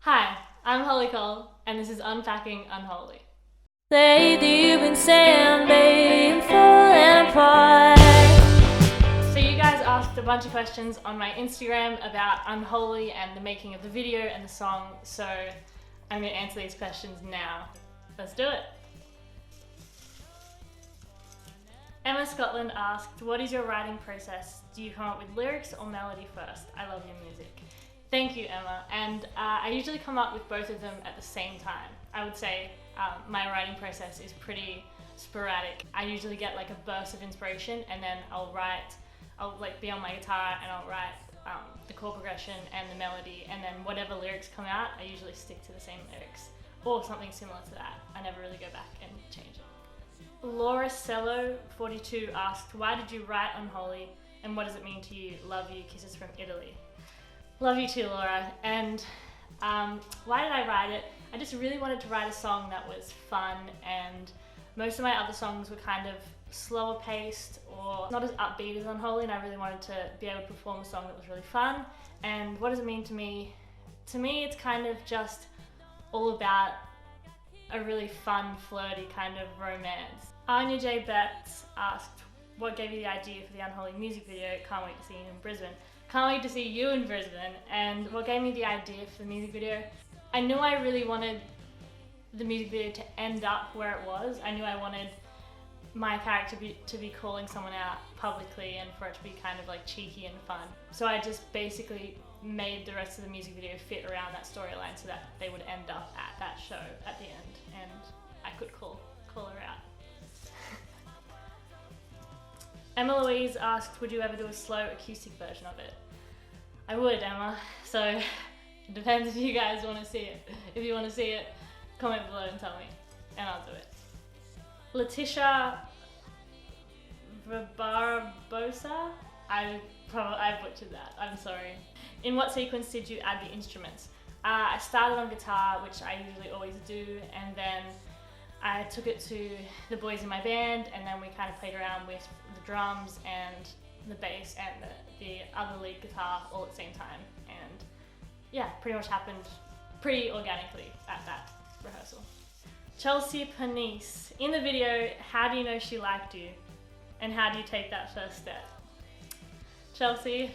Hi, I'm Hollie Col, and this is Unpacking Unholy. Lately you've been saying, babe, I'm falling apart. So you guys asked a bunch of questions on my Instagram about Unholy and the making of the video and the song, so I'm going to answer these questions now. Let's do it. Emma Scotland asked, what is your writing process? Do you come up with lyrics or melody first? I love your music. Thank you, Emma. And I usually come up with both of them at the same time. I would say my writing process is pretty sporadic. I usually get like a burst of inspiration and then I'll like be on my guitar and I'll write the chord progression and the melody, and then whatever lyrics come out, I usually stick to the same lyrics or something similar to that. I never really go back and change it. Laura Cello 42 asked, why did you write Unholy and what does it mean to you? Love you, kisses from Italy. Love you too, Laura. And why did I write it? I just really wanted to write a song that was fun, and most of my other songs were kind of slower paced or not as upbeat as Unholy, and I really wanted to be able to perform a song that was really fun. And what does it mean to me? To me, it's kind of just all about a really fun, flirty kind of romance. Anya J. Betts asked, what gave you the idea for the Unholy music video? Can't wait to see you in Brisbane. Can't wait to see you in Brisbane. And what gave me the idea for the music video? I knew I really wanted the music video to end up where it was. I knew I wanted my character to be calling someone out publicly and for it to be kind of like cheeky and fun. So I just basically made the rest of the music video fit around that storyline so that they would end up at that show at the end and I could call her out. Emma Louise asked, would you ever do a slow acoustic version of it? I would, Emma. So it depends if you guys want to see it. If you want to see it, comment below and tell me, and I'll do it. Letitia Barbosa? I butchered that, I'm sorry. In what sequence did you add the instruments? I started on guitar, which I usually always do, and then I took it to the boys in my band, and then we kind of played around with the drums and the bass and the other lead guitar all at the same time. And yeah, pretty much happened pretty organically at that rehearsal. Chelsea Panisse, in the video, how do you know she liked you? And how do you take that first step? Chelsea,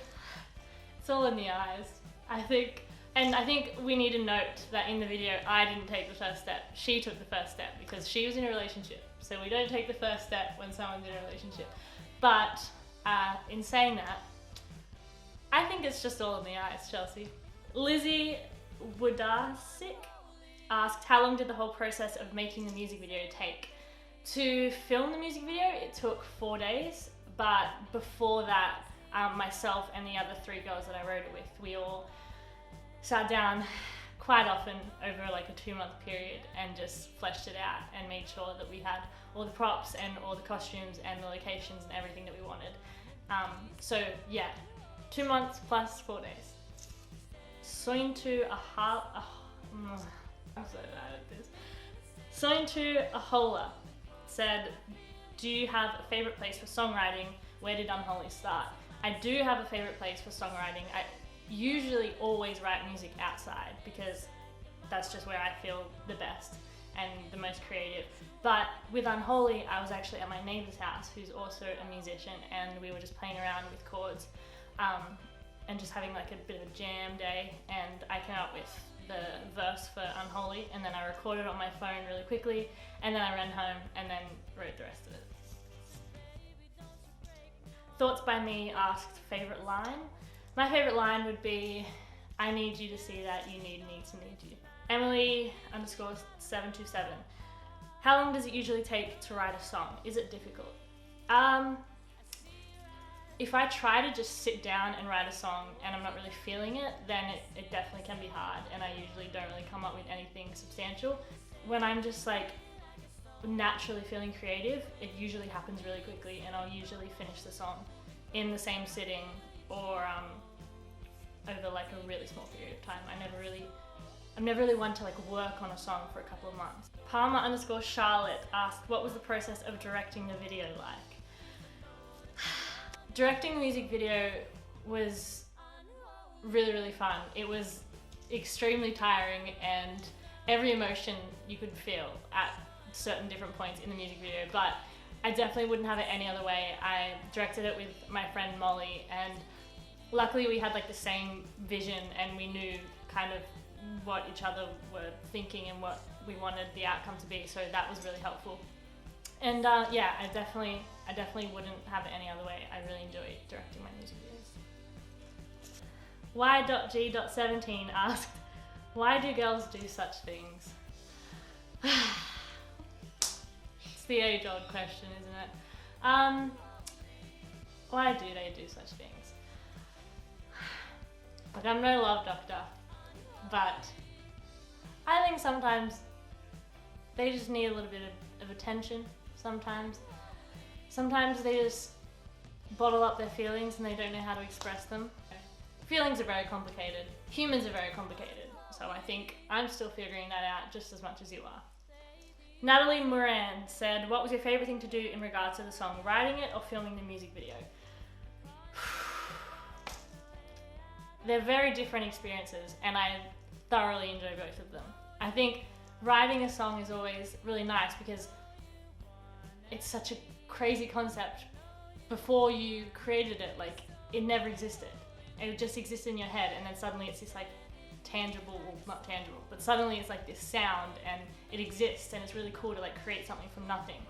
it's all in the eyes, I think. And I think we need to note that in the video, I didn't take the first step. She took the first step because she was in a relationship. So we don't take the first step when someone's in a relationship. But in saying that, I think it's just all in the eyes, Chelsea. Lizzie Woodasik asked, how long did the whole process of making the music video take? To film the music video, it took 4 days. But before that, myself and the other 3 girls that I wrote it with, we all sat down quite often over like a 2-month period and just fleshed it out and made sure that we had all the props and all the costumes and the locations and everything that we wanted. So yeah, 2 months plus 4 days. Sointu I'm so bad at this. Sointu Ahola said, do you have a favourite place for songwriting? Where did Unholy start? I do have a favourite place for songwriting. I usually always write music outside because that's just where I feel the best and the most creative. But with Unholy, I was actually at my neighbour's house, who's also a musician, and we were just playing around with chords and just having like a bit of a jam day, and I came up with the verse for Unholy, and then I recorded it on my phone really quickly, and then I ran home and then wrote the rest of it. Thoughts by Me asked, favourite line? My favourite line would be, I need you to see that you need me to need you. Emily_727. How long does it usually take to write a song? Is it difficult? If I try to just sit down and write a song and I'm not really feeling it, then it definitely can be hard, and I usually don't really come up with anything substantial. When I'm just like naturally feeling creative, it usually happens really quickly, and I'll usually finish the song in the same sitting or over like a really small period of time. I'm never really one to like work on a song for a couple of months. Palmer_Charlotte asked, what was the process of directing the video like? Directing the music video was really, really fun. It was extremely tiring, and every emotion you could feel at certain different points in the music video, but I definitely wouldn't have it any other way. I directed it with my friend Molly, and luckily we had like the same vision, and we knew kind of what each other were thinking and what we wanted the outcome to be, so that was really helpful. And yeah, I definitely wouldn't have it any other way. I really enjoy directing my music videos. Y.G.17 asked, why do girls do such things? It's the age-old question, isn't it? Why do they do such things? Like, I'm no love doctor, but I think sometimes they just need a little bit of attention. Sometimes they just bottle up their feelings and they don't know how to express them. Feelings are very complicated. Humans are very complicated. So I think I'm still figuring that out just as much as you are. Natalie Moran said, what was your favourite thing to do in regards to the song? Writing it or filming the music video? They're very different experiences, and I thoroughly enjoy both of them. I think writing a song is always really nice because it's such a crazy concept. Before you created it, like, it never existed. It just existed in your head, and then suddenly it's this like tangible, well, not tangible, but suddenly it's like this sound and it exists, and it's really cool to like create something from nothing.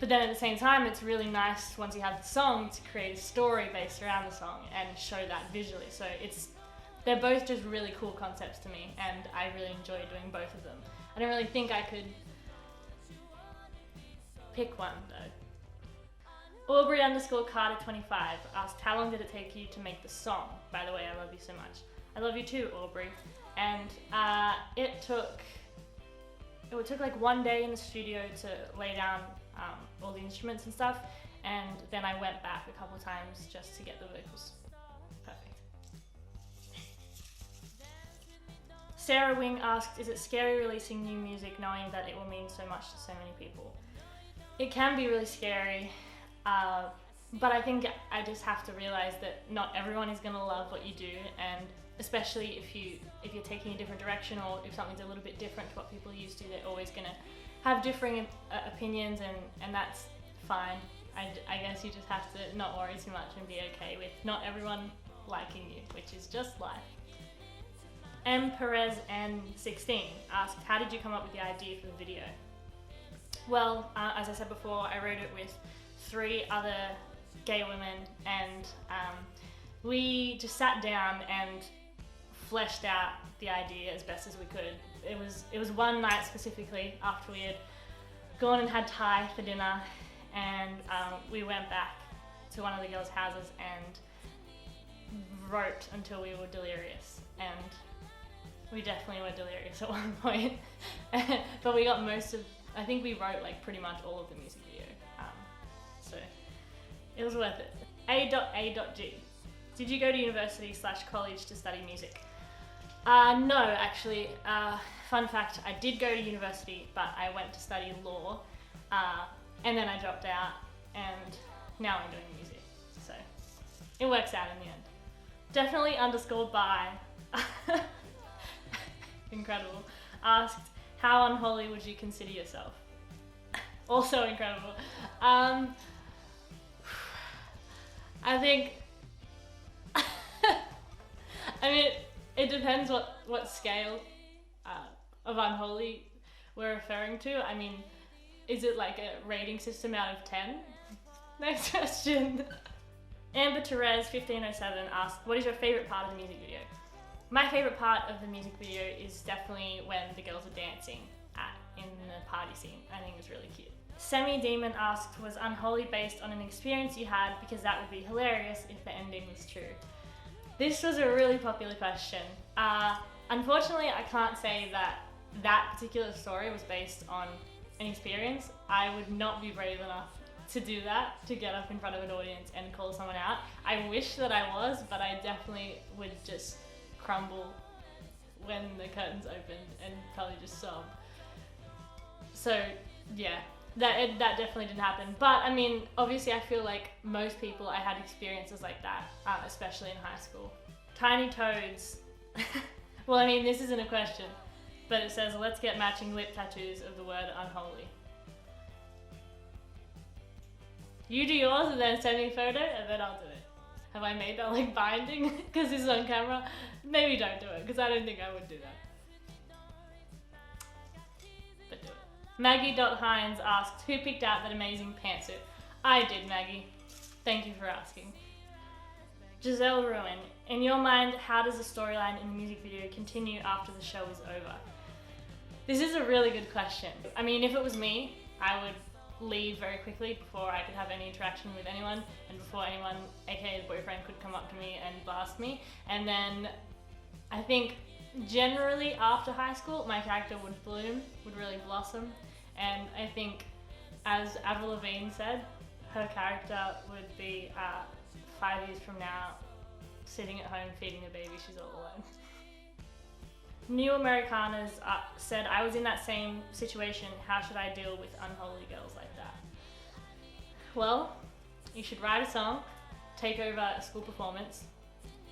But then at the same time, it's really nice once you have the song to create a story based around the song and show that visually. So they're both just really cool concepts to me, and I really enjoy doing both of them. I don't really think I could pick one though. Aubrey_Carter25 asked, how long did it take you to make the song? By the way, I love you so much. I love you too, Aubrey. And it took like one day in the studio to lay down all the instruments and stuff, and then I went back a couple times just to get the vocals perfect. Sarah Wing asked, is it scary releasing new music knowing that it will mean so much to so many people? It can be really scary, but I think I just have to realize that not everyone is going to love what you do, and especially if you're taking a different direction, or if something's a little bit different to what people are used to, they're always going to have differing opinions, and that's fine. I guess you just have to not worry too much and be okay with not everyone liking you, which is just life. M. Perez N16 asked, how did you come up with the idea for the video? Well, as I said before, I wrote it with 3 other gay women, and we just sat down and fleshed out the idea as best as we could. It was one night specifically after we had gone and had Thai for dinner, and we went back to one of the girls' houses and wrote until we were delirious, and we definitely were delirious at one point. But we got I think we wrote like pretty much all of the music video, so it was worth it. A.G. Did you go to university/college to study music? No, actually. Fun fact, I did go to university, but I went to study law, and then I dropped out, and now I'm doing music. So it works out in the end. Definitely _by incredible asked, how unholy would you consider yourself? Also incredible. I think I mean, it depends what scale of unholy we're referring to. I mean, is it like a rating system out of 10? Next question. Amber Therese 1507 asked, what is your favourite part of the music video? My favourite part of the music video is definitely when the girls are dancing in the party scene. I think it was really cute. Semi Demon asked, was Unholy based on an experience you had? Because that would be hilarious if the ending was true. This was a really popular question. Unfortunately, I can't say that particular story was based on an experience. I would not be brave enough to do that, to get up in front of an audience and call someone out. I wish that I was, but I definitely would just crumble when the curtains opened and probably just sob. So yeah, that definitely didn't happen. But I mean, obviously I feel like most people, I had experiences like that, especially in high school. Tiny Toads Well, I mean, this isn't a question, but it says, let's get matching lip tattoos of the word unholy. You do yours and then send me a photo and then I'll do it. Have I made that like binding because this is on camera? Maybe don't do it because I don't think I would do that. But do it. Maggie.Hines asked, who picked out that amazing pantsuit? I did, Maggie. Thank you for asking. Giselle Ruin, in your mind, how does the storyline in the music video continue after the show is over? This is a really good question. I mean, if it was me, I would leave very quickly before I could have any interaction with anyone and before anyone, aka the boyfriend, could come up to me and blast me. And then I think generally after high school, my character would bloom, would really blossom. And I think, as Avril Lavigne said, her character would be 5 years from now sitting at home feeding a baby she's all alone. New Americanas said, I was in that same situation. How should I deal with unholy girls like that? Well, you should write a song, take over a school performance,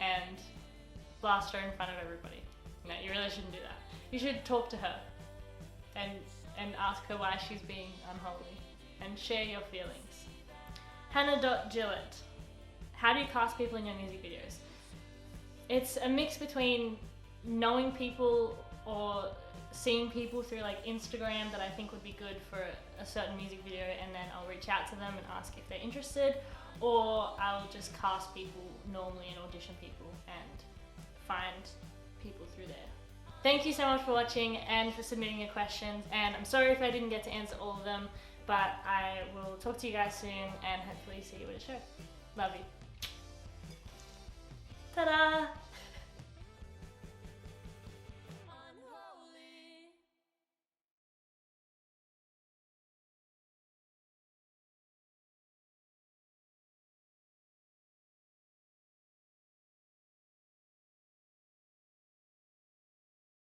and blast her in front of everybody. No, you really shouldn't do that. You should talk to her and ask her why she's being unholy and share your feelings. Hannah.Gillett, how do you cast people in your music videos? It's a mix between knowing people or seeing people through like Instagram that I think would be good for a certain music video, and then I'll reach out to them and ask if they're interested, or I'll just cast people normally and audition people and find people through there. Thank you so much for watching and for submitting your questions, and I'm sorry if I didn't get to answer all of them, but I will talk to you guys soon and hopefully see you at a show. Love you. Ta-da!